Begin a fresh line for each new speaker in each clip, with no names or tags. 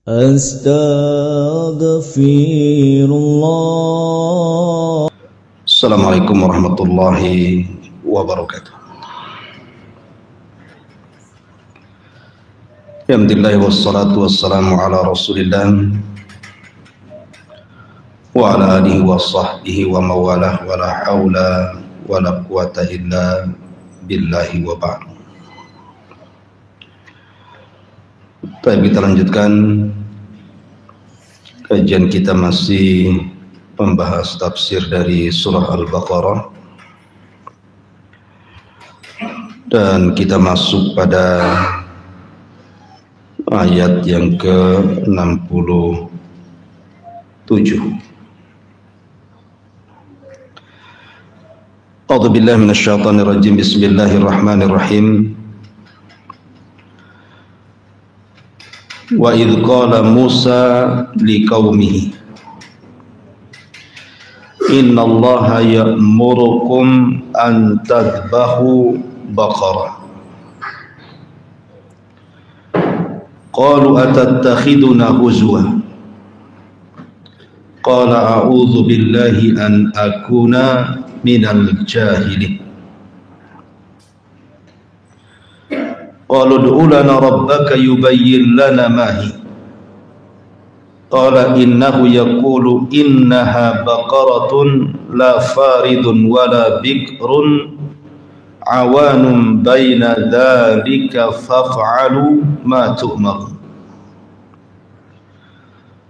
Astaghfirullah. Assalamualaikum warahmatullahi wabarakatuh. Alhamdulillah wassalatu wassalamu ala Rasulillah wa ala alihi wa sahbihi wa mawalah wa la hawla wa la quwata illa billahi wa ba'du. Baik, kita lanjutkan kajian kita, masih membahas tafsir dari surah Al-Baqarah, dan kita masuk pada ayat yang ke-67. A'udzubillahi minasyaitonirrajim. Bismillahirrahmanirrahim. Wa idh qala Musa liqaumihi innallaha ya'murukum an tadhbahu baqarah qalu atattakhiduna huzwa qala a'udzu billahi an akuna minal jahilin. Qalu ud'u lana rabbaka yubayyin lana ma hi. Qala innahu yaqulu innaha baqaratun la faridun wala bikrun awanun baina dzalika faf'alu ma tu'mar.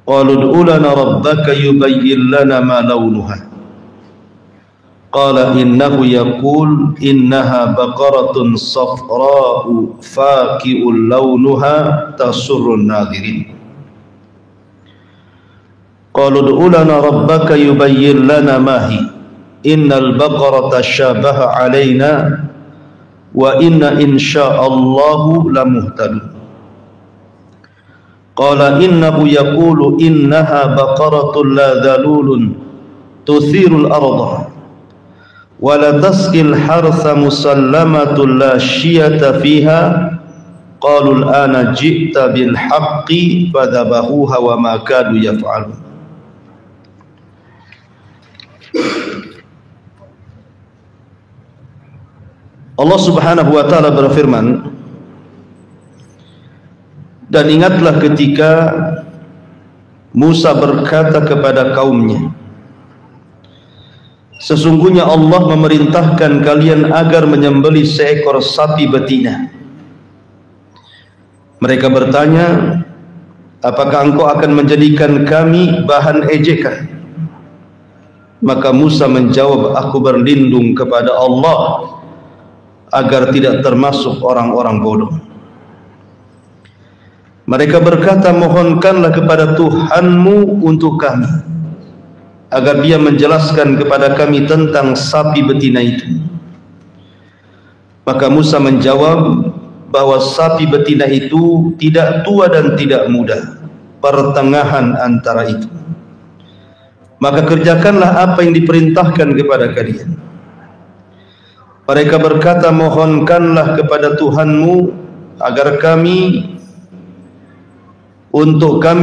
Qalu ud'u lana rabbaka yubayyin lana ma launuha. Qala innahu yaqul innaha baqaratun safra'u faqi'ul launuha tasurrun nadhirin. Qalu ud'u lana rabbaka yubayyin lana ma hi innal baqarata syabaha 'alaina wa inna insya'allahu lamuhtadun. Qala innahu yaqulu innaha baqaratun la dhalulun tuthirul arda wa la tasqil harsa musallamatun la syiyata fiha. Qalu al-ana ji'ta bil haqqi fadhabahuha wa ma kadu yaf'alun. Allah Subhanahu wa ta'ala berfirman, dan ingatlah ketika Musa berkata kepada kaumnya, sesungguhnya Allah memerintahkan kalian agar menyembelih seekor sapi betina. Mereka bertanya, apakah engkau akan menjadikan kami bahan ejekan? Maka Musa menjawab, aku berlindung kepada Allah agar tidak termasuk orang-orang bodoh. Mereka berkata, mohonkanlah kepada Tuhanmu untuk kami agar dia menjelaskan kepada kami tentang sapi betina itu. Maka Musa menjawab bahwa sapi betina itu tidak tua dan tidak muda, pertengahan antara itu. Maka kerjakanlah apa yang diperintahkan kepada kalian. Mereka berkata, mohonkanlah kepada Tuhanmu agar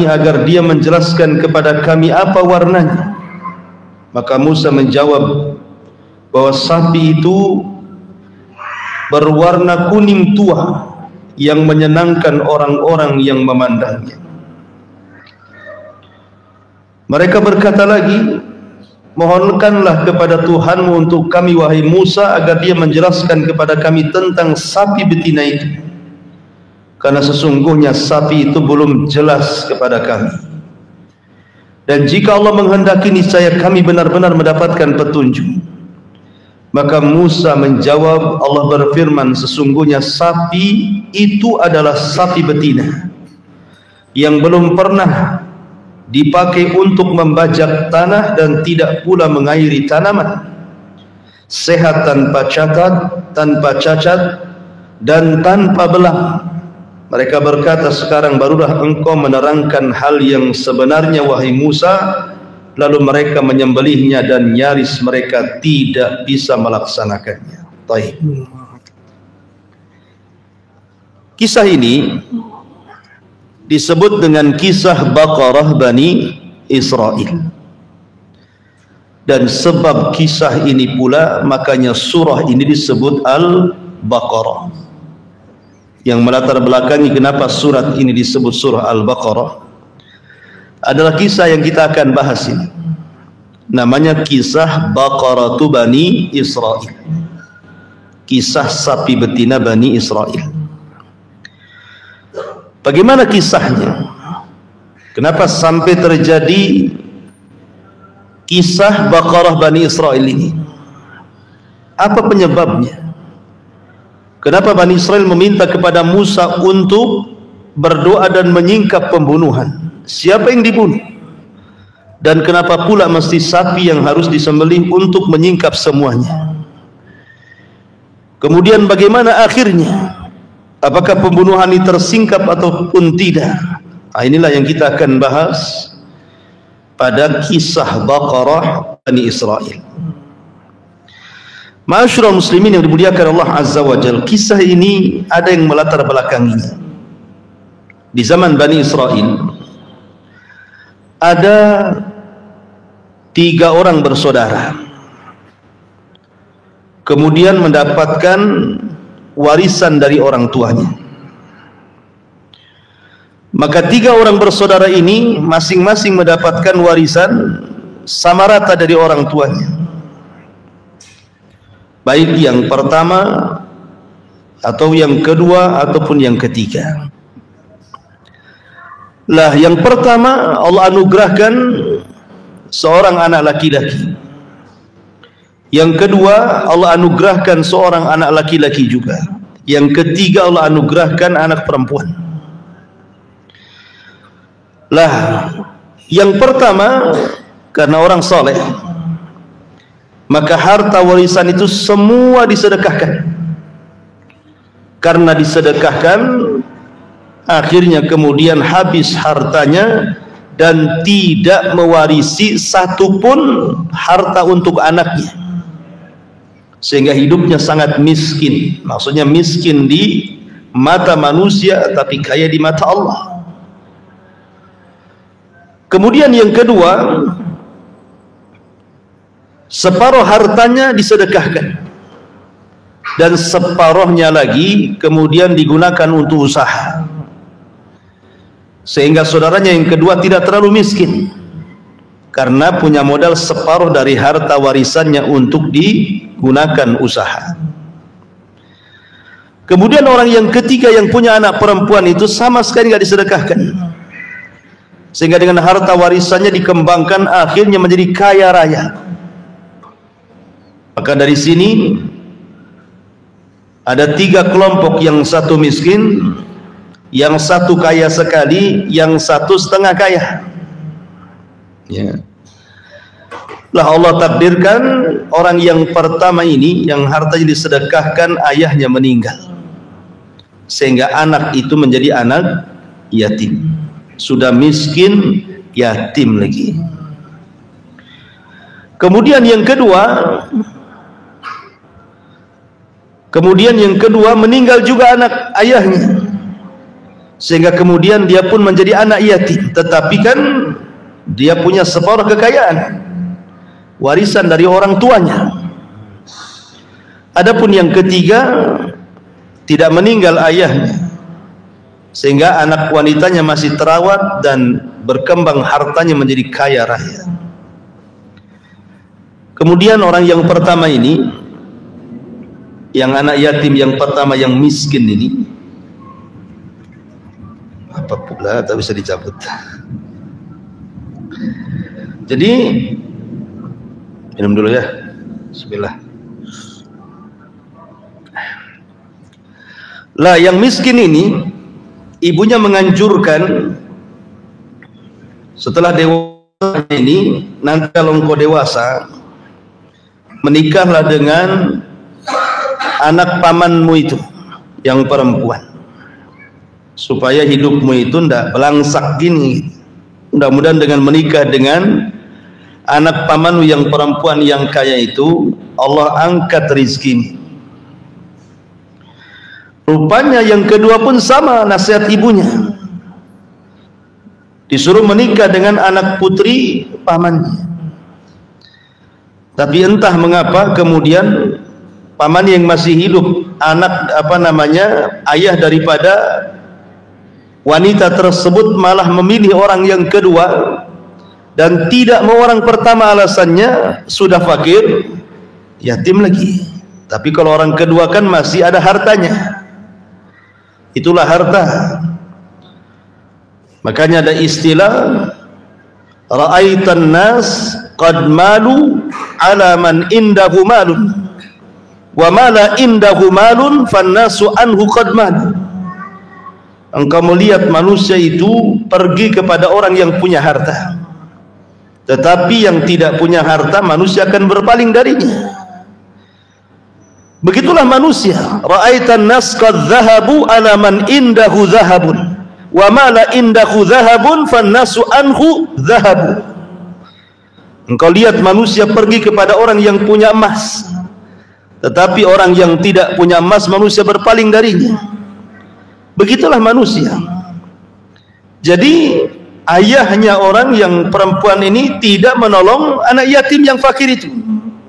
agar dia menjelaskan kepada kami apa warnanya. Maka Musa menjawab bahwa sapi itu berwarna kuning tua yang menyenangkan orang-orang yang memandangnya. Mereka berkata lagi, mohonkanlah kepada Tuhanmu untuk kami wahai Musa agar dia menjelaskan kepada kami tentang sapi betina itu, karena sesungguhnya sapi itu belum jelas kepada kami. Dan jika Allah menghendaki, niscaya kami benar-benar mendapatkan petunjuk. Maka Musa menjawab, Allah berfirman, sesungguhnya sapi itu adalah sapi betina yang belum pernah dipakai untuk membajak tanah dan tidak pula mengairi tanaman, sehat tanpa cacat dan tanpa belang. Mereka berkata, sekarang barulah engkau menerangkan hal yang sebenarnya wahai Musa. Lalu mereka menyembelihnya dan nyaris mereka tidak bisa melaksanakannya. Baik. Kisah ini disebut dengan kisah Baqarah Bani Israel. Dan sebab kisah ini pula makanya surah ini disebut Al-Baqarah. Yang melatar belakangi kenapa surat ini disebut surah Al-Baqarah adalah kisah yang kita akan bahas ini. Namanya kisah Baqaratu Bani Israel. Kisah sapi betina Bani Israel. Bagaimana kisahnya? Kenapa sampai terjadi kisah Baqarah Bani Israel ini? Apa penyebabnya? Kenapa Bani Israel meminta kepada Musa untuk berdoa dan menyingkap pembunuhan? Siapa yang dibunuh? Dan kenapa pula mesti sapi yang harus disembelih untuk menyingkap semuanya? Kemudian bagaimana akhirnya? Apakah pembunuhan ini tersingkap ataupun tidak? Nah, inilah yang kita akan bahas pada kisah Baqarah Bani Israel. Ma'asyiral muslimin yang dimuliakan Allah Azza wa Jalla, kisah ini ada yang melatar belakanginya. Di zaman Bani Israel ada 3 orang bersaudara, kemudian mendapatkan warisan dari orang tuanya. Maka 3 orang bersaudara ini masing-masing mendapatkan warisan sama rata dari orang tuanya, baik yang pertama atau yang kedua ataupun yang ketiga. Lah, yang pertama Allah anugerahkan seorang anak laki-laki. Yang kedua Allah anugerahkan seorang anak laki-laki juga. Yang ketiga Allah anugerahkan anak perempuan. Lah, yang pertama karena orang soleh, maka harta warisan itu semua disedekahkan. Karena disedekahkan, akhirnya kemudian habis hartanya dan tidak mewarisi satupun harta untuk anaknya, sehingga hidupnya sangat miskin. Maksudnya miskin di mata manusia tapi kaya di mata Allah. Kemudian yang kedua, separuh hartanya disedekahkan dan separuhnya lagi kemudian digunakan untuk usaha, sehingga saudaranya yang kedua tidak terlalu miskin karena punya modal separuh dari harta warisannya untuk digunakan usaha. Kemudian orang yang ketiga yang punya anak perempuan itu sama sekali tidak disedekahkan, sehingga dengan harta warisannya dikembangkan akhirnya menjadi kaya raya. Maka dari sini ada 3 kelompok, yang satu miskin, yang satu kaya sekali, yang satu setengah kaya. Ya. Lah Allah takdirkan orang yang pertama ini yang hartanya disedekahkan ayahnya meninggal, sehingga anak itu menjadi anak yatim. Sudah miskin, yatim lagi. Kemudian yang kedua meninggal juga anak ayahnya, sehingga kemudian dia pun menjadi anak yatim, tetapi kan dia punya separuh kekayaan warisan dari orang tuanya. Adapun yang ketiga tidak meninggal ayahnya, sehingga anak wanitanya masih terawat dan berkembang hartanya menjadi kaya raya. Kemudian orang yang pertama ini, yang anak yatim yang pertama, yang miskin ini, apa pula tak bisa dicabut. Jadi minum dulu ya. Bismillah. Lah, yang miskin ini ibunya menganjurkan setelah dewasa ini, nanti kalau engkau dewasa menikahlah dengan anak pamanmu itu yang perempuan, supaya hidupmu itu tidak belangsak gini. Mudah-mudahan dengan menikah dengan anak pamanmu yang perempuan yang kaya itu, Allah angkat rizkimu. Rupanya yang kedua pun sama nasihat ibunya. disuruh menikah dengan anak putri pamannya. Tapi entah mengapa kemudian paman yang masih hidup, ayah daripada wanita tersebut malah memilih orang yang kedua, dan tidak mau orang pertama, alasannya sudah fakir, yatim lagi. Tapi kalau orang kedua kan masih ada hartanya. Itulah harta. Makanya ada istilah ra'aitan nas qad malu ala man indahu malun wa mala indahu malun fannasu anhu qad malu. Engkau melihat manusia itu pergi kepada orang yang punya harta, tetapi yang tidak punya harta manusia akan berpaling darinya. Begitulah manusia. Ra'aitan nas qad dhahabu ala man indahu dhahabun wa ma la indahu dhahabun fannasu anhu dhahabu. Engkau lihat manusia pergi kepada orang yang punya emas, tetapi orang yang tidak punya emas manusia berpaling darinya. Begitulah manusia. Jadi ayahnya orang yang perempuan ini tidak menolong anak yatim yang fakir itu,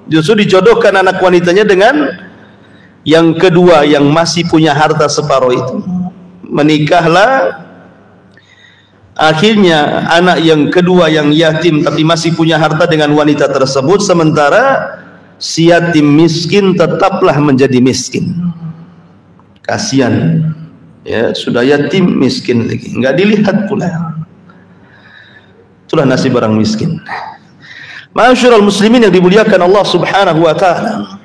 justru dijodohkan anak wanitanya dengan yang kedua yang masih punya harta separuh itu. Menikahlah akhirnya anak yang kedua yang yatim tapi masih punya harta dengan wanita tersebut, sementara si yatim miskin tetaplah menjadi miskin. Kasihan ya, sudah yatim miskin lagi, enggak dilihat pula. Itulah nasib orang miskin. Ma'asyiral muslimin yang dimuliakan Allah Subhanahu wa taala.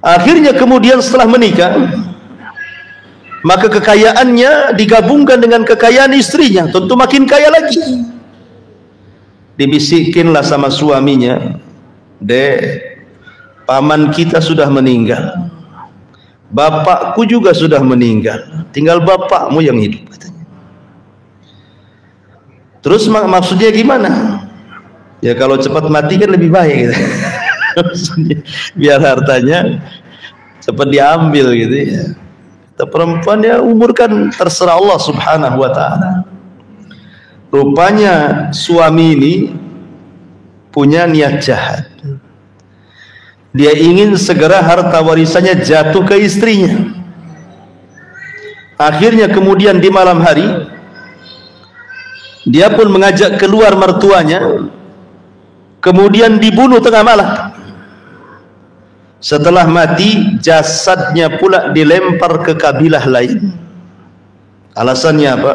Akhirnya kemudian setelah menikah, maka kekayaannya digabungkan dengan kekayaan istrinya, tentu makin kaya lagi. Dibisikinlah sama suaminya, "Dek, paman kita sudah meninggal, bapakku juga sudah meninggal, tinggal bapakmu yang hidup," katanya. Terus maksudnya gimana? Ya kalau cepat mati kan lebih baik gitu. Biar hartanya cepat diambil gitu ya. Perempuan ya umur kan terserah Allah Subhanahu wa taala. Rupanya suami ini punya niat jahat. Dia ingin segera harta warisannya jatuh ke istrinya. Akhirnya kemudian di malam hari dia pun mengajak keluar mertuanya, kemudian dibunuh tengah malam. Setelah mati, jasadnya pula dilempar ke kabilah lain. Alasannya apa?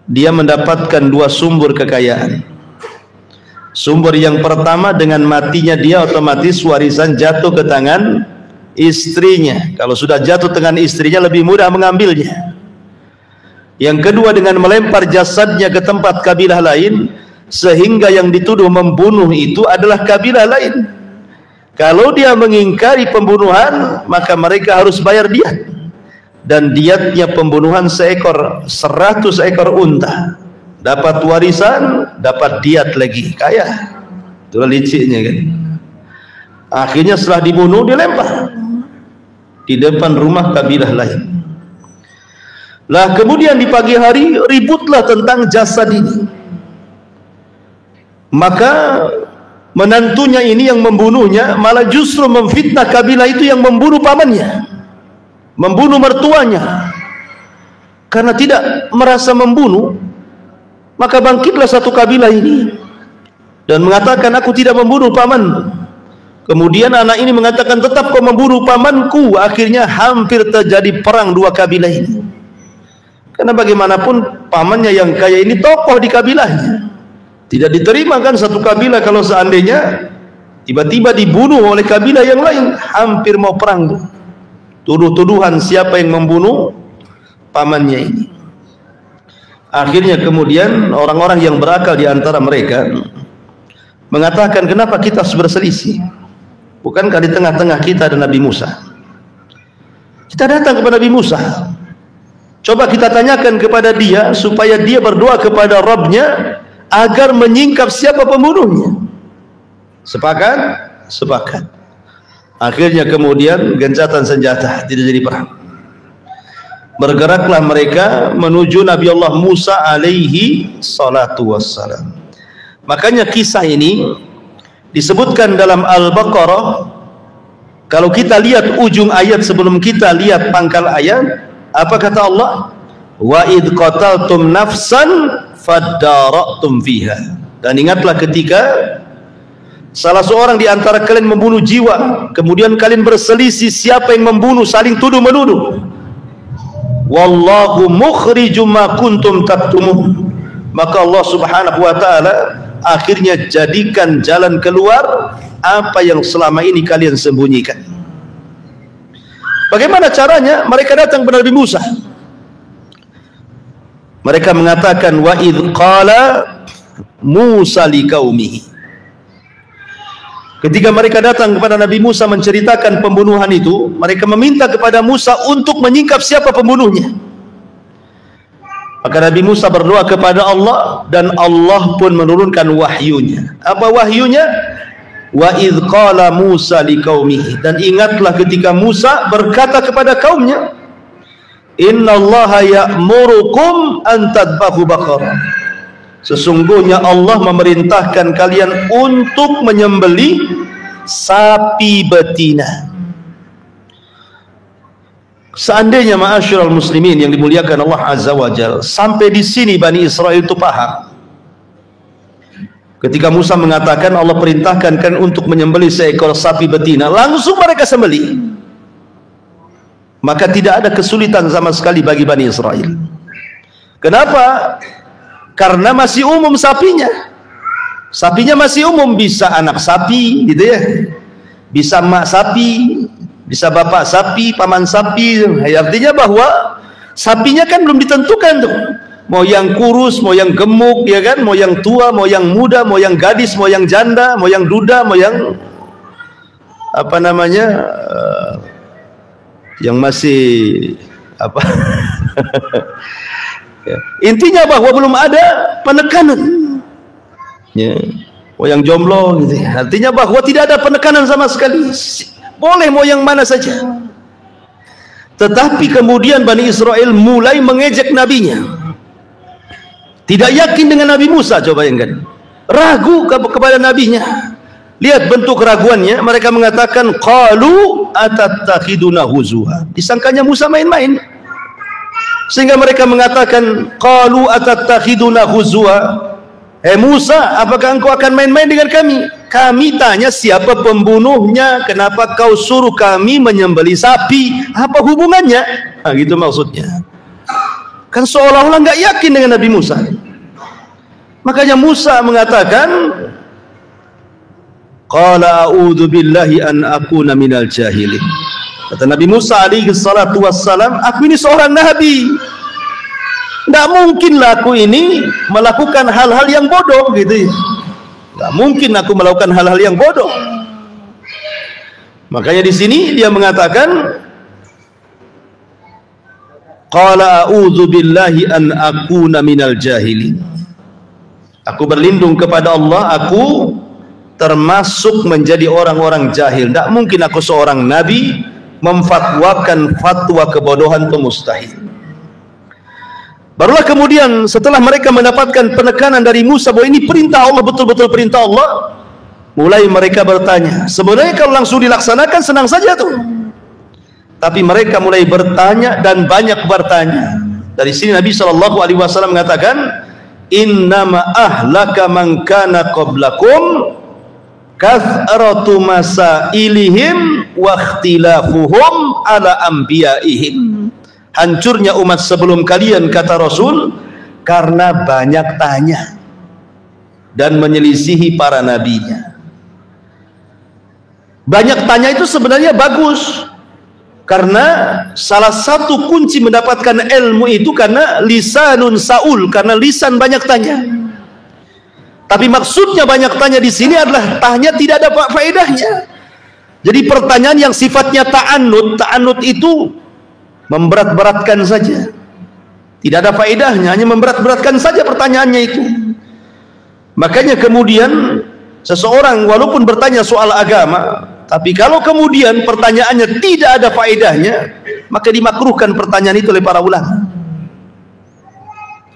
Dia mendapatkan dua sumber kekayaan. Sumber yang pertama, dengan matinya dia otomatis warisan jatuh ke tangan istrinya. Kalau sudah jatuh tangan istrinya lebih mudah mengambilnya. Yang kedua, dengan melempar jasadnya ke tempat kabilah lain, sehingga yang dituduh membunuh itu adalah kabilah lain. Kalau dia mengingkari pembunuhan, maka mereka harus bayar diat. Dan diatnya pembunuhan 100 ekor unta. Dapat warisan, dapat diat lagi, kaya. Itulah liciknya kan. Akhirnya setelah dibunuh, dilempar di depan rumah kabilah lain. Lah kemudian di pagi hari ributlah tentang jasad ini. Maka menantunya ini yang membunuhnya malah justru memfitnah kabilah itu yang membunuh pamannya, membunuh mertuanya. Karena tidak merasa membunuh, maka bangkitlah satu kabilah ini dan mengatakan, "Aku tidak membunuh paman." Kemudian anak ini mengatakan, "Tetap kau membunuh pamanku." Akhirnya hampir terjadi perang dua kabilah ini. Karena bagaimanapun pamannya yang kaya ini tokoh di kabilahnya. Tidak diterima kan satu kabilah kalau seandainya tiba-tiba dibunuh oleh kabilah yang lain. Hampir mau perang. Tuduh-tuduhan siapa yang membunuh pamannya ini. Akhirnya kemudian orang-orang yang berakal di antara mereka mengatakan, "Kenapa kita harus berselisih? Bukankah di tengah-tengah kita ada Nabi Musa? Kita datang kepada Nabi Musa. Coba kita tanyakan kepada dia supaya dia berdoa kepada Rabbnya agar menyingkap siapa pembunuhnya." Sepakat? Sepakat. Akhirnya kemudian gencatan senjata, tidak jadi perang. bergeraklah mereka menuju Nabi Allah Musa alaihi salatu wassalam. Makanya kisah ini disebutkan dalam Al-Baqarah. Kalau kita lihat ujung ayat sebelum kita lihat pangkal ayat, apa kata Allah? Wa id qataltum nafsan fadara'tum fiha. Dan ingatlah ketika salah seorang di antara kalian membunuh jiwa, kemudian kalian berselisih siapa yang membunuh, saling tuduh menuduh. Wallahu mukhrijum ma kuntum taktumun. Maka Allah Subhanahu wa taala akhirnya jadikan jalan keluar apa yang selama ini kalian sembunyikan. Bagaimana caranya? Mereka datang kepada Nabi Musa. Mereka mengatakan wa idh qala Musa liqaumihi. Ketika mereka datang kepada Nabi Musa menceritakan pembunuhan itu, mereka meminta kepada Musa untuk menyingkap siapa pembunuhnya. Maka Nabi Musa berdoa kepada Allah dan Allah pun menurunkan wahyunya. Apa wahyunya? Wa idh qala Musa liqaumihi. Dan ingatlah ketika Musa berkata kepada kaumnya, innallaha ya'murukum an tadbahu baqarah. Sesungguhnya Allah memerintahkan kalian untuk menyembelih sapi betina. Seandainya ma'asyiral muslimin yang dimuliakan Allah Azza wa Jalla, sampai di sini Bani Israel itu paham. Ketika Musa mengatakan Allah perintahkan kan untuk menyembelih seekor sapi betina, langsung mereka sembelih. Maka tidak ada kesulitan sama sekali bagi Bani Israel. Kenapa? Karena masih umum sapinya. Sapinya masih umum, bisa anak sapi gitu ya, bisa mak sapi, bisa bapak sapi, paman sapi. Artinya bahwa sapinya kan belum ditentukan tuh, mau yang kurus, mau yang gemuk, ya kan, mau yang tua, mau yang muda, mau yang gadis, mau yang janda, mau yang duda, mau yang apa namanya, yang masih apa ya. Intinya bahwa belum ada penekanan ya. Oh yang jomblo gitu ya. Artinya bahwa tidak ada penekanan sama sekali, boleh mau yang mana saja. Tetapi kemudian Bani Israel mulai mengejek nabinya, tidak yakin dengan Nabi Musa. Coba bayangkan, ragu kepada nabinya. Lihat bentuk keraguannya. Mereka mengatakan qalu atattakhiduna huzwa. Disangkanya Musa main-main, sehingga mereka mengatakan qalu atattakhiduna huzwa. Musa, apakah engkau akan main-main dengan kami? Kami tanya siapa pembunuhnya, kenapa kau suruh kami menyembelih sapi? Apa hubungannya? Nah, gitu maksudnya. Kan seolah-olah nggak yakin dengan Nabi Musa. Makanya Musa mengatakan qala a'udzu billahi an akuna minal jahilin. Kata Nabi Musa alaihi salatu wassalam, aku ini seorang nabi, tidak mungkinlah aku ini melakukan hal-hal yang bodoh gitu ya. Tidak mungkin aku melakukan hal-hal yang bodoh. Makanya di sini dia mengatakan qala a'udzu billahi an akuna minal jahilin. Aku berlindung kepada Allah, aku termasuk menjadi orang-orang jahil. Tidak mungkin aku seorang nabi memfatwakan fatwa kebodohan, itu mustahil. Barulah kemudian setelah mereka mendapatkan penekanan dari Musa bahwa ini perintah Allah, betul-betul perintah Allah, mulai mereka bertanya. Sebenarnya kalau langsung dilaksanakan senang saja tuh, tapi mereka mulai bertanya dan banyak bertanya. Dari sini Nabi SAW mengatakan innama ahlaka man kana qablakum kathratu masailihim wa ikhtilafuhum ala anbiyaihim. Hancurnya umat sebelum kalian, kata Rasul, karena banyak tanya dan menyelisihi para nabinya. Banyak tanya itu sebenarnya bagus, karena salah satu kunci mendapatkan ilmu itu karena lisanun saul, karena lisan banyak tanya. Tapi maksudnya banyak tanya di sini adalah tanya tidak ada faedahnya. Jadi pertanyaan yang sifatnya ta'annud itu memberat-beratkan saja, tidak ada faedahnya, hanya memberat-beratkan saja pertanyaannya itu. Makanya kemudian seseorang walaupun bertanya soal agama, Tapi kalau kemudian pertanyaannya tidak ada faedahnya, maka dimakruhkan pertanyaan itu oleh para ulama.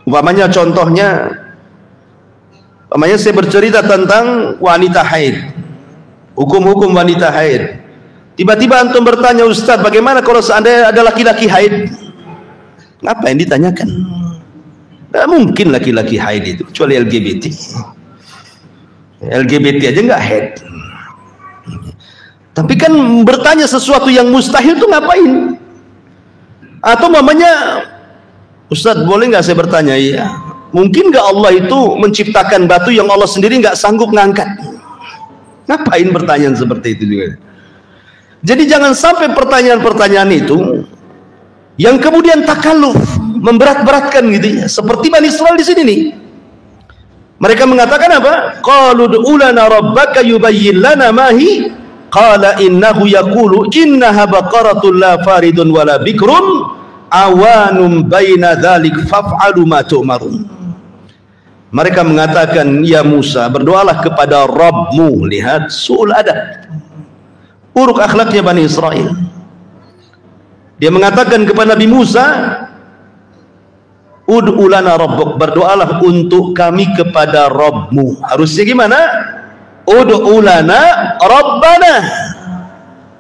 Umpamanya saya bercerita tentang wanita haid, hukum-hukum wanita haid. Tiba-tiba antum bertanya, Ustaz, bagaimana kalau seandainya ada laki-laki haid? Apa yang ditanyakan? Tidak mungkin laki-laki haid itu, kecuali LGBT. LGBT aja nggak haid. Tapi kan bertanya sesuatu yang mustahil itu ngapain? Atau mamanya, Ustaz, boleh nggak saya bertanya? Iya. Mungkin nggak Allah itu menciptakan batu yang Allah sendiri nggak sanggup ngangkat? Ngapain pertanyaan seperti itu juga? Jadi jangan sampai pertanyaan-pertanyaan itu yang kemudian takalluf, memberat-beratkan gitu ya. Seperti Bani Israil di sini nih. Mereka mengatakan apa? Qalu ud'u lana rabbaka yubayyin lana ma hi. Qala innahu yaqulu innaha baqaratun la faridun wala bikrun awanum baina dzalik faf'alu ma tu'marun. Mereka mengatakan, ya Musa, berdoalah kepada Rabbmu. Lihat su'ul adab, buruk akhlaknya Bani Israil. Dia mengatakan kepada Nabi Musa, ud'u lana rabbuk, berdoalah untuk kami kepada Rabbmu. Harusnya gimana? Ud'u lana rabbana.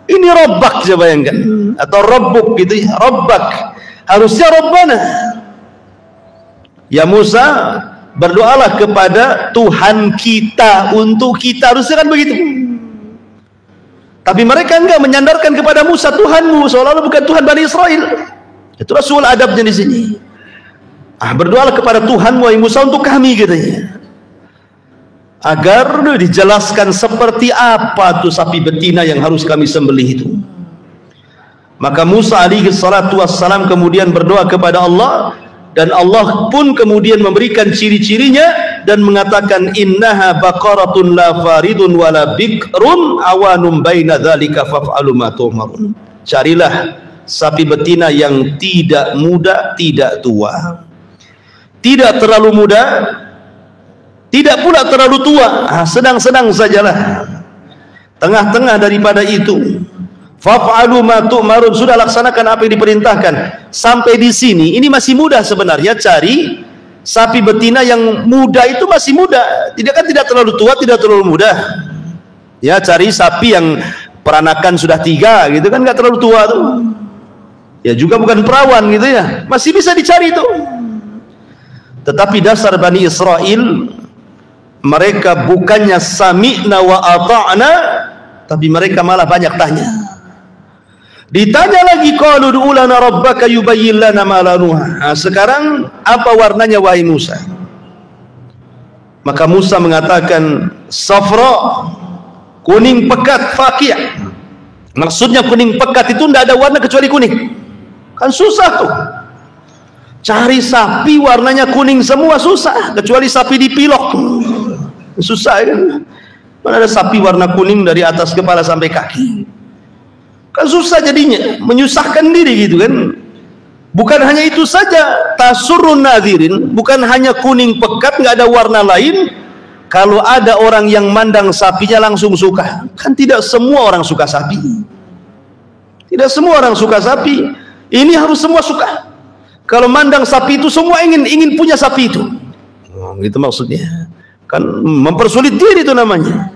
Ini rabbak, saya bayangkan, atau rabbuk gitu ya, rabbak. Harusnya rabbana. Ya Musa, berdoalah kepada Tuhan kita untuk kita. Harusnya kan begitu. Tapi mereka enggak, menyandarkan kepada Musa, Tuhanmu, seolah-olah bukan Tuhan Bani Israil. Itulah soal adabnya di sini. Berdoalah kepada Tuhanmu, wahai Musa, untuk kami, katanya. Agar dijelaskan seperti apa tuh sapi betina yang harus kami sembelih itu. Maka Musa alaihi salatu wassalam kemudian berdoa kepada Allah, dan Allah pun kemudian memberikan ciri-cirinya dan mengatakan, innaha baqaratun la faridun wala bikrun awanum baina dzalika faf'alu ma tu'marun. Carilah sapi betina yang tidak muda, tidak tua, tidak terlalu muda, tidak pula terlalu tua, sedang-sedang sajalah, tengah-tengah daripada itu. Faf'alu ma tu'marun, sudah laksanakan apa yang diperintahkan. Sampai di sini ini masih mudah sebenarnya, cari sapi betina yang muda, itu masih muda, tidak terlalu tua, tidak terlalu muda. Ya, cari sapi yang peranakan sudah 3 gitu kan, nggak terlalu tua tuh. Ya juga bukan perawan gitu ya, masih bisa dicari itu. Tetapi dasar Bani Israil, mereka bukannya sami'na wa ata'na, tapi mereka malah banyak tanya. Ditanya lagi, qalu ud'u lana rabbaka yubayyin lana ma lanuha. Sekarang apa warnanya wahai Musa? Maka Musa mengatakan, safra, kuning pekat, faqih. Maksudnya kuning pekat itu tidak ada warna kecuali kuning. Kan susah tuh. Cari sapi warnanya kuning semua susah, kecuali sapi dipilok. Susah kan? Mana ada sapi warna kuning dari atas kepala sampai kaki? Kan susah jadinya, menyusahkan diri gitu kan. Bukan hanya itu saja, tasurrun nadhirin, bukan hanya kuning pekat, nggak ada warna lain. Kalau ada orang yang mandang sapinya langsung suka, kan tidak semua orang suka sapi. Tidak semua orang suka sapi. Ini harus semua suka. Kalau mandang sapi itu semua ingin punya sapi itu. Gitu maksudnya. Kan mempersulit diri itu namanya.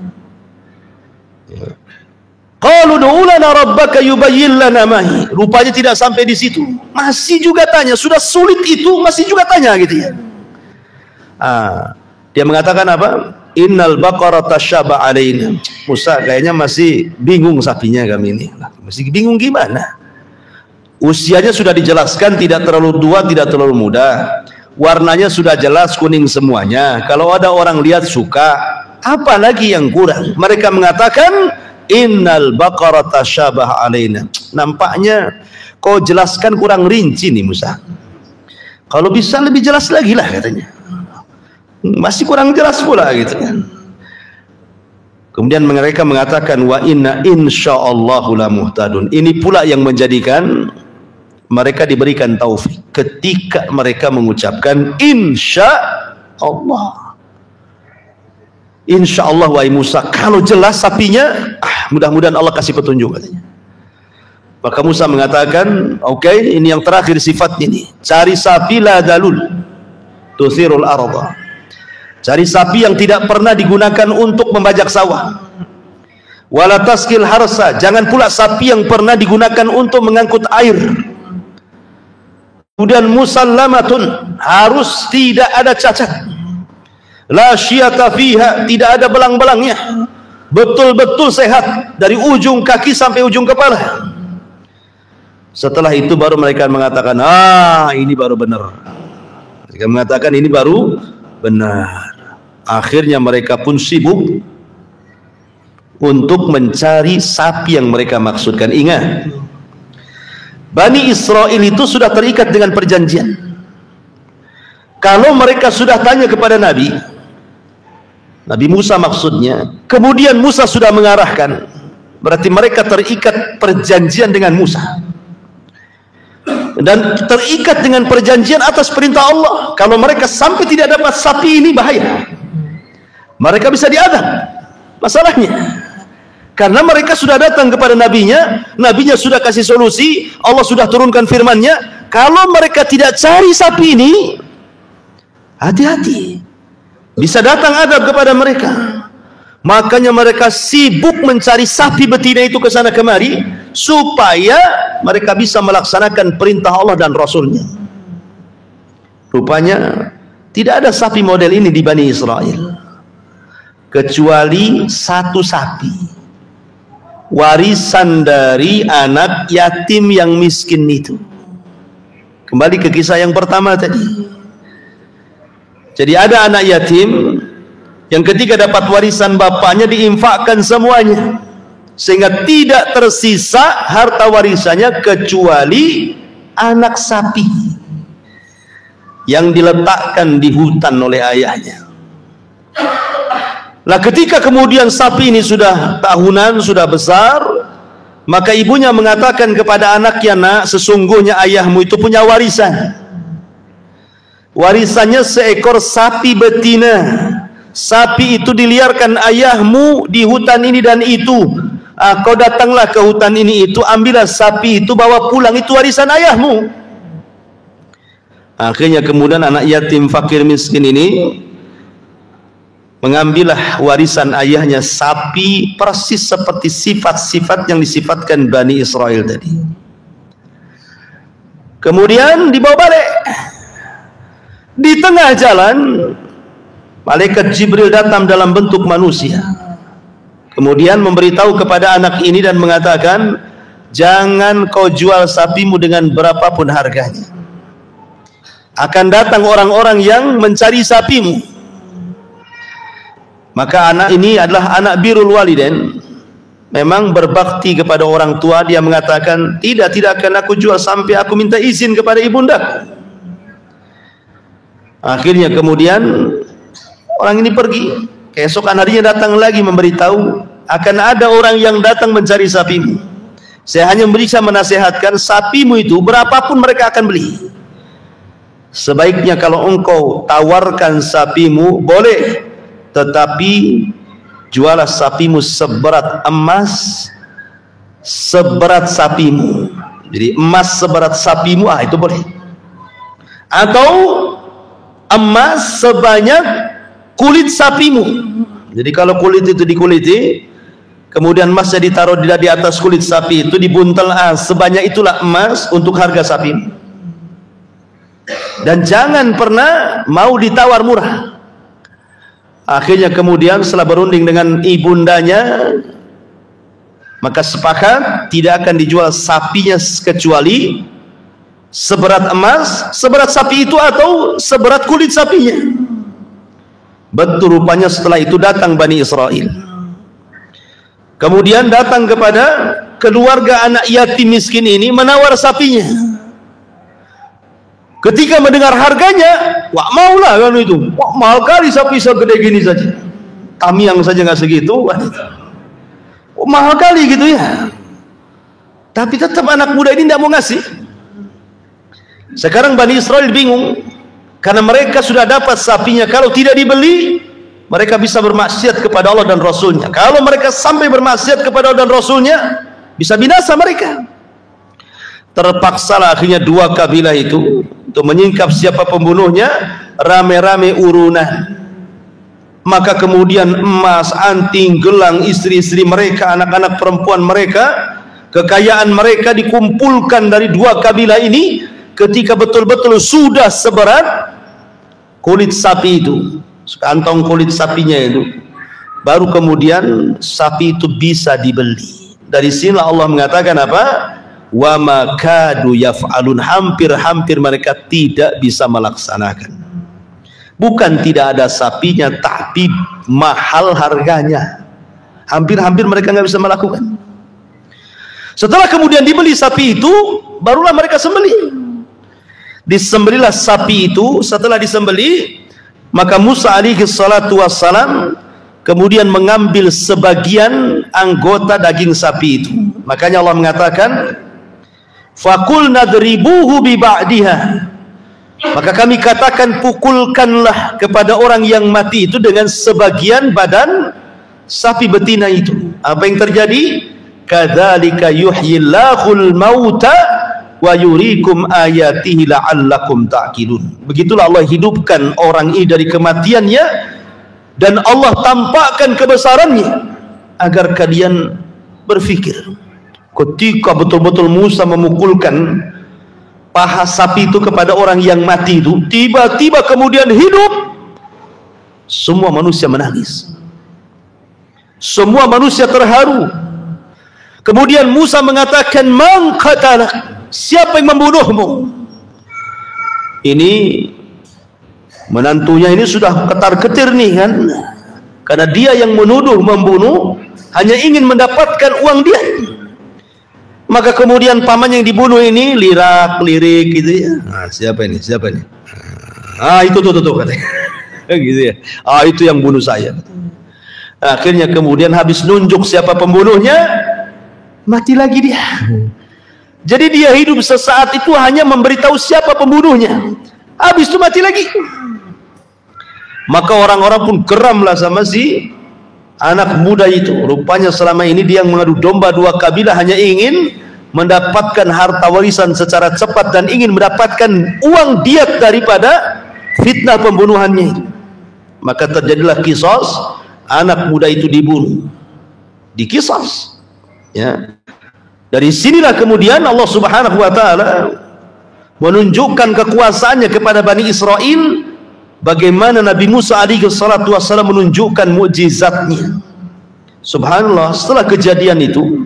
Qalu ud'u lana rabbaka yubayyin lana ma hi. Rupanya tidak sampai di situ, masih juga tanya. Sudah sulit itu masih juga tanya gitu ya. Dia mengatakan apa? Innal baqarata syaba alaina. Musa, kayaknya masih bingung sapinya kami ini. Masih bingung gimana? Usianya sudah dijelaskan, tidak terlalu tua, tidak terlalu muda. Warnanya sudah jelas kuning semuanya. Kalau ada orang lihat suka, apa lagi yang kurang? Mereka mengatakan, innal baqarata syabah alaina. Nampaknya kau jelaskan kurang rinci nih Musa. Kalau bisa lebih jelas lagi lah katanya. Masih kurang jelas pula gitu kan. Kemudian mereka mengatakan, wa inna insyaallahu la muhtadun. Ini pula yang menjadikan mereka diberikan taufik ketika mereka mengucapkan insya Allah. Insya Allah wahai Musa, kalau jelas sapinya, mudah-mudahan Allah kasih petunjuk katanya. Maka Musa mengatakan, oke, ini yang terakhir sifatnya ini. Cari sapi la dalul tuthirul arda. Cari sapi yang tidak pernah digunakan untuk membajak sawah. Wala taskil harsa, jangan pula sapi yang pernah digunakan untuk mengangkut air. Kemudian musallamatun, harus tidak ada cacat. La syiyata fiha, tidak ada belang-belangnya. Betul-betul sehat dari ujung kaki sampai ujung kepala. Setelah itu baru mereka mengatakan, ini baru benar. Mereka mengatakan ini baru benar. Akhirnya mereka pun sibuk untuk mencari sapi yang mereka maksudkan. Ingat, Bani Israel itu sudah terikat dengan perjanjian. Kalau mereka sudah tanya kepada Nabi Musa maksudnya, kemudian Musa sudah mengarahkan, berarti mereka terikat perjanjian dengan Musa. Dan terikat dengan perjanjian atas perintah Allah. Kalau mereka sampai tidak dapat sapi ini, bahaya. Mereka bisa diadab. Masalahnya, karena mereka sudah datang kepada nabinya sudah kasih solusi, Allah sudah turunkan firman-Nya, kalau mereka tidak cari sapi ini, hati-hati, bisa datang adab kepada mereka. Makanya mereka sibuk mencari sapi betina itu ke sana kemari, supaya mereka bisa melaksanakan perintah Allah dan Rasulnya. Rupanya tidak ada sapi model ini di Bani Israel, kecuali satu sapi, warisan dari anak yatim yang miskin itu. Kembali ke kisah yang pertama tadi. Jadi ada anak yatim yang ketika dapat warisan bapaknya diinfakkan semuanya, sehingga tidak tersisa harta warisannya kecuali anak sapi yang diletakkan di hutan oleh ayahnya. Nah, ketika kemudian sapi ini sudah tahunan, sudah besar, maka ibunya mengatakan kepada anaknya, nak, sesungguhnya ayahmu itu punya warisan. Warisannya seekor sapi betina. Sapi itu diliarkan ayahmu di hutan ini dan itu. Kau datanglah ke hutan ini itu, ambillah sapi itu, bawa pulang, itu warisan ayahmu. Akhirnya kemudian anak yatim fakir miskin ini mengambillah warisan ayahnya, sapi persis seperti sifat-sifat yang disifatkan Bani Israel tadi. Kemudian dibawa balik. Di tengah jalan malaikat Jibril datang dalam bentuk manusia, kemudian memberitahu kepada anak ini dan mengatakan, jangan kau jual sapimu dengan berapapun harganya. Akan datang orang-orang yang mencari sapimu. Maka anak ini adalah anak birrul walidain, memang berbakti kepada orang tua. Dia mengatakan, tidak akan aku jual sampai aku minta izin kepada ibundaku. Akhirnya kemudian orang ini pergi. Keesokan harinya datang lagi memberitahu, akan ada orang yang datang mencari sapimu. Saya hanya bisa menasihatkan, sapimu itu berapapun mereka akan beli. Sebaiknya kalau engkau tawarkan sapimu, boleh, tetapi jualah sapimu seberat emas seberat sapimu. Jadi emas seberat sapimu, itu boleh. Atau emas sebanyak kulit sapimu. Jadi kalau kulit itu dikuliti, kemudian emasnya ditaruh di atas kulit sapi itu, dibuntel, sebanyak itulah emas untuk harga sapimu. Dan jangan pernah mau ditawar murah. Akhirnya kemudian setelah berunding dengan ibundanya, maka sepakat tidak akan dijual sapinya kecuali seberat emas, seberat sapi itu atau seberat kulit sapinya. Betul, rupanya setelah itu datang Bani Israel. Kemudian datang kepada keluarga anak yatim miskin ini, menawar sapinya. Ketika mendengar harganya, wah maulah kan itu. Wah, mahal kali sapi segede gini saja. Tamiang saja nggak segitu. Wah, mahal kali gitu ya. Tapi tetap anak muda ini tidak mau ngasih. Sekarang Bani Israel bingung, karena mereka sudah dapat sapinya. Kalau tidak dibeli, mereka bisa bermaksiat kepada Allah dan Rasulnya. Kalau mereka sampai bermaksiat kepada Allah dan Rasulnya, bisa binasa mereka. Terpaksalah akhirnya dua kabilah itu untuk menyingkap siapa pembunuhnya, rame-rame urunan. Maka kemudian emas, anting, gelang, istri-istri mereka, anak-anak perempuan mereka, kekayaan mereka dikumpulkan dari dua kabilah ini ketika betul-betul sudah seberat kulit sapi itu, sekantong kulit sapinya itu, baru kemudian sapi itu bisa dibeli. Dari sinilah Allah mengatakan apa? Wa ma kadu yaf'alun, hampir-hampir mereka tidak bisa melaksanakan. Bukan tidak ada sapinya, tapi mahal harganya. Hampir-hampir mereka nggak bisa melakukan. Setelah kemudian dibeli sapi itu, barulah mereka sembelih. Disembelilah sapi itu. Setelah disembeli, maka Musa alaihi salatu wassalam kemudian mengambil sebagian anggota daging sapi itu. Makanya Allah mengatakan, "Faqul nadribuhu bi ba'diha." Maka kami katakan, pukulkanlah kepada orang yang mati itu dengan sebagian badan sapi betina itu. Apa yang terjadi? Kadzalika yuhyillahul mauta wa yuriikum ayatihi la'allakum ta'qilun. Begitulah Allah hidupkan orang ini dari kematiannya dan Allah tampakkan kebesarannya agar kalian berfikir. Ketika betul-betul Musa memukulkan paha sapi itu kepada orang yang mati itu, tiba-tiba kemudian hidup, semua manusia menangis, semua manusia terharu. Kemudian Musa mengatakan, man qatalak, siapa yang membunuhmu? Ini menantunya ini sudah ketar-ketir nih kan, karena dia yang menuduh membunuh hanya ingin mendapatkan uang dia. Maka kemudian paman yang dibunuh ini lirak-lirik gitu ya. Siapa ini? Siapa ini? Itu tuh katanya. Gitu ya. Itu yang bunuh saya. Akhirnya kemudian habis nunjuk siapa pembunuhnya, mati lagi dia. Jadi dia hidup sesaat itu hanya memberitahu siapa pembunuhnya. Habis itu mati lagi. Maka orang-orang pun geramlah sama si anak muda itu. Rupanya selama ini dia yang mengadu domba dua kabilah hanya ingin mendapatkan harta warisan secara cepat dan ingin mendapatkan uang diat daripada fitnah pembunuhannya itu. Maka terjadilah kisos, anak muda itu dibunuh, dikisos ya. Dari sinilah kemudian Allah Subhanahu wa taala menunjukkan kekuasaannya kepada Bani Israel, bagaimana Nabi Musa alaihi salatu wassalam menunjukkan mukjizatnya. Subhanallah, setelah kejadian itu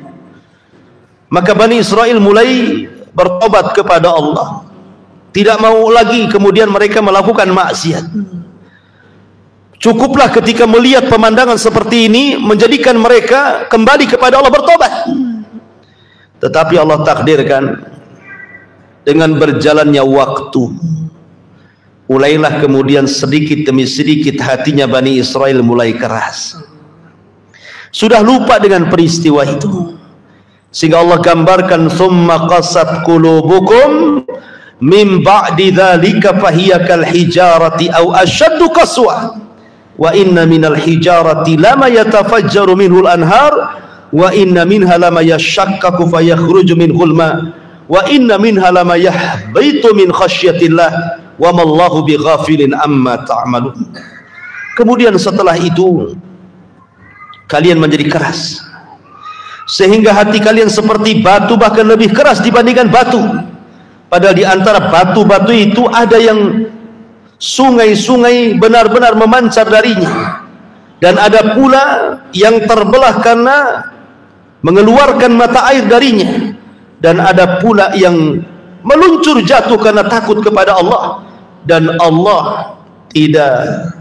maka Bani Israel mulai bertobat kepada Allah, tidak mau lagi kemudian mereka melakukan maksiat. Cukuplah ketika melihat pemandangan seperti ini menjadikan mereka kembali kepada Allah, bertobat. Tetapi Allah takdirkan dengan berjalannya waktu, mulailah kemudian sedikit demi sedikit hatinya Bani Israel mulai keras, sudah lupa dengan peristiwa itu. Sehingga Allah gambarkan, summa qasat qulubukum min ba'di dzalika fahiya kal hijarati aw ashaddu qaswa wa inna minal hijarati lama yatafajjaru minhul anhar wa inna minha lama yashaqqaqu fayakhruju minhul ma wa inna minha lama yahbitu min khasyatillah wa mallahu bighafilin amma ta'malun. Kemudian setelah itu kalian menjadi keras sehingga hati kalian seperti batu, bahkan lebih keras dibandingkan batu. Padahal di antara batu-batu itu ada yang sungai-sungai benar-benar memancar darinya, dan ada pula yang terbelah karena mengeluarkan mata air darinya, dan ada pula yang meluncur jatuh karena takut kepada Allah, dan Allah tidak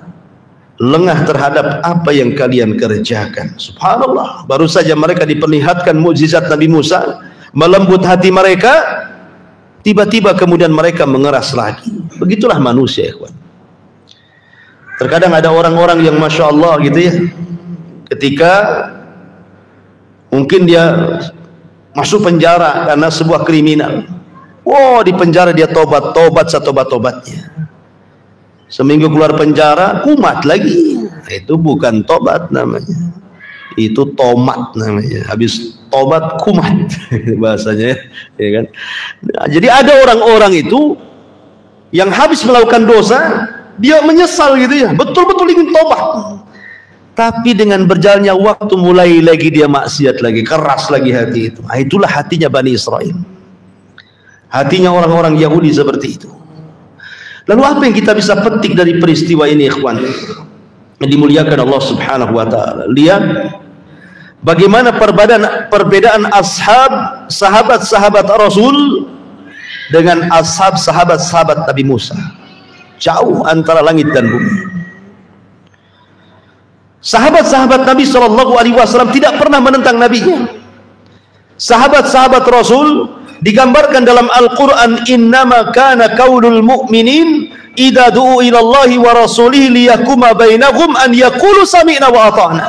lengah terhadap apa yang kalian kerjakan. Subhanallah, baru saja mereka diperlihatkan mukjizat Nabi Musa, melembut hati mereka, tiba-tiba kemudian mereka mengeras lagi. Begitulah manusia, ikhwan. Terkadang ada orang-orang yang Masya Allah gitu ya, ketika mungkin dia masuk penjara karena sebuah kriminal, di penjara dia tobat setobat-tobatnya. Seminggu keluar penjara, kumat lagi. Itu bukan tobat namanya. Itu tomat namanya. Habis tobat kumat bahasanya, ya kan? Nah, jadi ada orang-orang itu yang habis melakukan dosa, dia menyesal gitu ya, betul-betul ingin tobat. Tapi dengan berjalannya waktu mulai lagi dia maksiat lagi, keras lagi hati itu. Nah, itulah hatinya Bani Israel. Hatinya orang-orang Yahudi seperti itu. Lalu apa yang kita bisa petik dari peristiwa ini, ikhwan? Yang dimuliakan Allah Subhanahu wa taala. Lihat bagaimana perbedaan sahabat-sahabat Rasul dengan sahabat-sahabat Nabi Musa. Jauh antara langit dan bumi. Sahabat-sahabat Nabi SAW tidak pernah menentang Nabi-Nya. Sahabat-sahabat Rasul digambarkan dalam Al-Quran, innama kana qaulul mu'minin idza du'u ila Allahi wa rasulihi liyahkuma bainahum an yaqulu sami'na wa ata'na.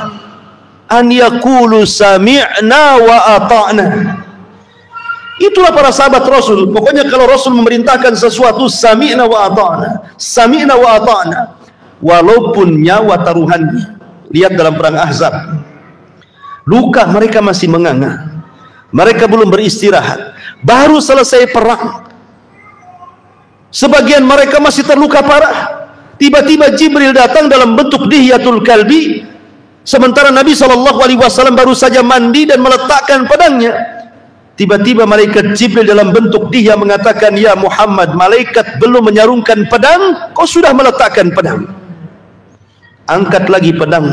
An yaqulu sami'na wa ata'na. Itulah para sahabat Rasul. Pokoknya kalau Rasul memerintahkan sesuatu, sami'na wa ata'na, sami'na wa ata'na, walaupun nyawa taruhannya. Lihat dalam perang Ahzab, luka mereka masih menganga, mereka belum beristirahat, baru selesai perang, sebagian mereka masih terluka parah. Tiba-tiba Jibril datang dalam bentuk dihyatul kalbi, sementara Nabi SAW baru saja mandi dan meletakkan pedangnya. Tiba-tiba malaikat Jibril dalam bentuk dihya mengatakan, ya Muhammad, malaikat belum menyarungkan pedang, kau sudah meletakkan pedang. Angkat lagi pedang,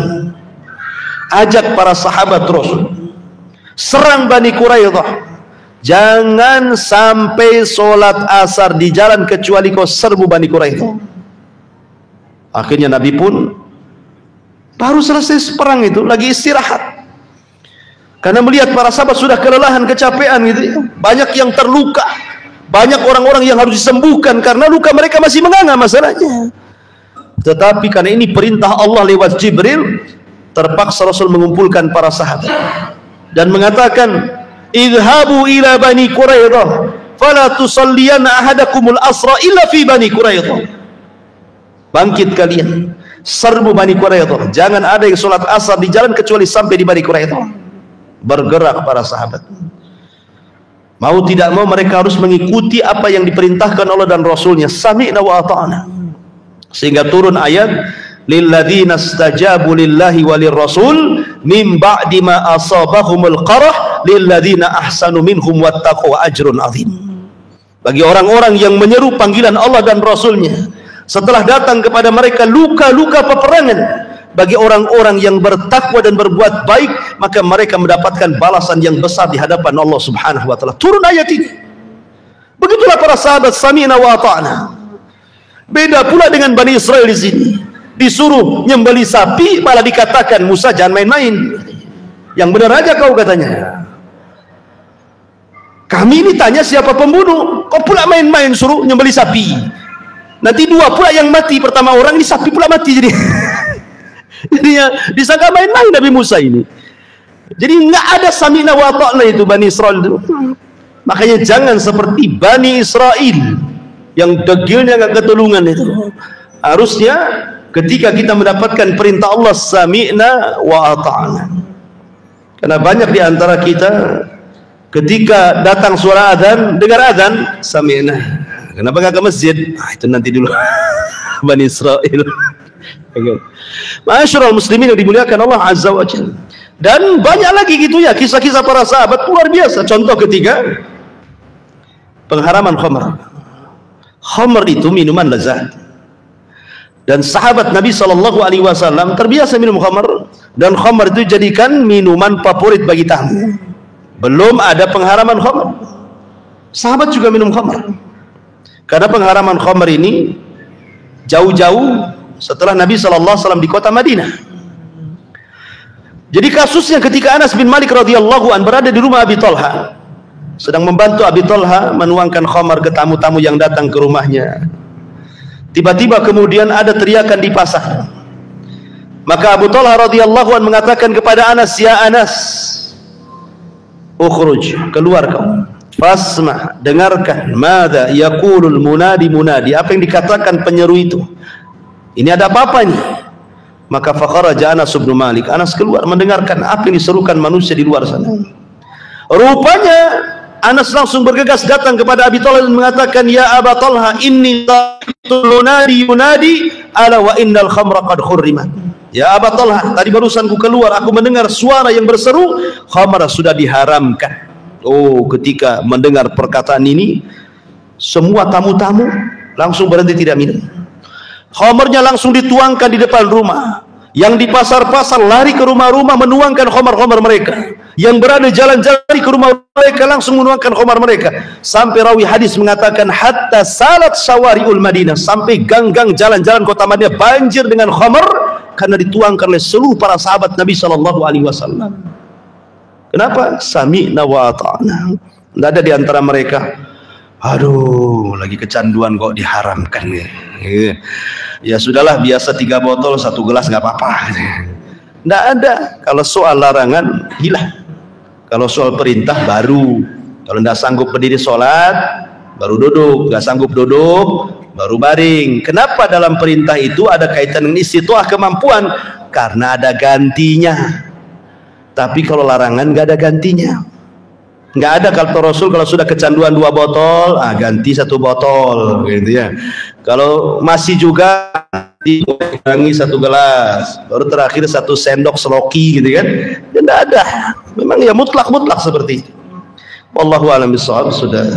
ajak para sahabat Rasul, serang Bani Quraidah. Jangan sampai sholat asar di jalan kecuali kau serbu Bani Quraidah. Akhirnya Nabi pun baru selesai perang itu lagi istirahat, karena melihat para sahabat sudah kelelahan, kecapean gitu. Banyak yang terluka, banyak orang-orang yang harus disembuhkan karena luka mereka masih menganga masalahnya. Tetapi karena ini perintah Allah lewat Jibril, terpaksa Rasul mengumpulkan para sahabat dan mengatakan, idhabu ila Bani Quraidah fala tusalliyanna ahadakumul asra illa fi Bani Quraidah. Bangkit kalian, serbu Bani Quraidah, jangan ada yang sholat asar di jalan kecuali sampai di Bani Quraidah. Bergerak para sahabat, mau tidak mau mereka harus mengikuti apa yang diperintahkan Allah dan Rasulnya, sami'na wa ata'na. Sehingga turun ayat, lilladzina istajabu lillahi walir rasul min ba'di ma asabahumul qarah lilladzina ahsanu minhum wattaqu ajrun azim. Bagi orang-orang yang menyeru panggilan Allah dan Rasulnya setelah datang kepada mereka luka-luka peperangan, bagi orang-orang yang bertakwa dan berbuat baik, maka mereka mendapatkan balasan yang besar di hadapan Allah Subhanahu wa taala. Turun ayat ini. Begitulah para sahabat, sami'na wa ata'na. Beda pula dengan Bani Israel di sini. Disuruh nyembeli sapi, malah dikatakan, Musa jangan main-main. Yang benar aja kau, katanya. Kami ini tanya siapa pembunuh, kau pula main-main suruh nyembeli sapi. Nanti dua pula yang mati, pertama orang, ini sapi pula mati jadi. Jadi ya, disangka main-main Nabi Musa ini. Jadi nggak ada sami'na wa ta'na itu Bani Israel itu. Makanya jangan seperti Bani Israel yang degilnya nggak ketulungan itu. Harusnya ketika kita mendapatkan perintah Allah, sami'na wa ata'na. Karena banyak di antara kita ketika datang suara adzan, dengar adzan, sami'na. Kenapa nggak ke masjid? Itu nanti dulu. Bani Israel. Ma'asyiral muslimin yang dimuliakan Allah Azza wa Jalla. Dan banyak lagi gitu ya, kisah-kisah para sahabat luar biasa. Contoh ketiga, pengharaman khamr. Khamr itu minuman lezat, dan sahabat Nabi SAW terbiasa minum khamr, dan khamr itu jadikan minuman favorit bagi tamu. Belum ada pengharaman khamr, sahabat juga minum khamr. Karena pengharaman khamr ini jauh-jauh setelah Nabi SAW di kota Madinah. Jadi kasusnya ketika Anas bin Malik radhiyallahu an berada di rumah Abi Talha, sedang membantu Abi Talha menuangkan khamar ke tamu-tamu yang datang ke rumahnya. Tiba-tiba kemudian ada teriakan di pasar. Maka Abu Talha radhiyallahu an mengatakan kepada Anas, ya Anas, ukhruj, keluar kau. Fasma, dengarkan, madza yaqulul munadi, apa yang dikatakan penyeru itu. Ini ada apa ini? Maka fakharaja Anas bin Malik. Anas keluar mendengarkan apa yang diserukan manusia di luar sana. Rupanya Anas langsung bergegas datang kepada Abi Thalib dan mengatakan, ya Aba Talha, inni yunadi ala wa innal khamra qad khurrimat. Ya Aba Talha, tadi barusan ku keluar, aku mendengar suara yang berseru, khamar sudah diharamkan. Oh, ketika mendengar perkataan ini, semua tamu-tamu langsung berhenti tidak minum. Khamarnya langsung dituangkan di depan rumah. Yang di pasar-pasar lari ke rumah-rumah menuangkan khamar-khamar mereka. Yang berada jalan-jalan ke rumah mereka langsung menuangkan khamar mereka. Sampai rawi hadis mengatakan hatta salat syawari'ul Madinah, sampai gang-gang jalan-jalan kota Madinah banjir dengan khamar karena dituangkan oleh seluruh para sahabat Nabi sallallahu alaihi wasallam. Kenapa? Sami'na wa ata'na. Tidak ada di antara mereka, aduh, lagi kecanduan kok diharamkan. Ya sudahlah, biasa 3 botol 1 gelas nggak apa-apa. Tidak ada. Kalau soal larangan, hilang. Kalau soal perintah, baru. Kalau tidak sanggup berdiri sholat, baru duduk. Nggak sanggup duduk, baru baring. Kenapa dalam perintah itu ada kaitan dengan istita'ah, kemampuan? Karena ada gantinya. Tapi kalau larangan nggak ada gantinya. Nggak ada kata Rasul kalau sudah kecanduan 2 botol, ganti 1 botol, gitu ya. Kalau masih juga dikurangi 1 gelas, baru terakhir 1 sendok seloki, gitu kan? Ya nggak ada. Memang ya mutlak seperti itu. Wallahu a'lam bishawab. Sudah.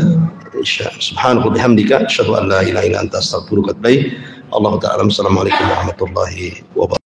Subhanallah bihamdika, asyhadu an la ilaha illa anta, astaghfiruka wa atubu ilaik. Allahu ta'ala. Assalamualaikum warahmatullahi wabarakatuh.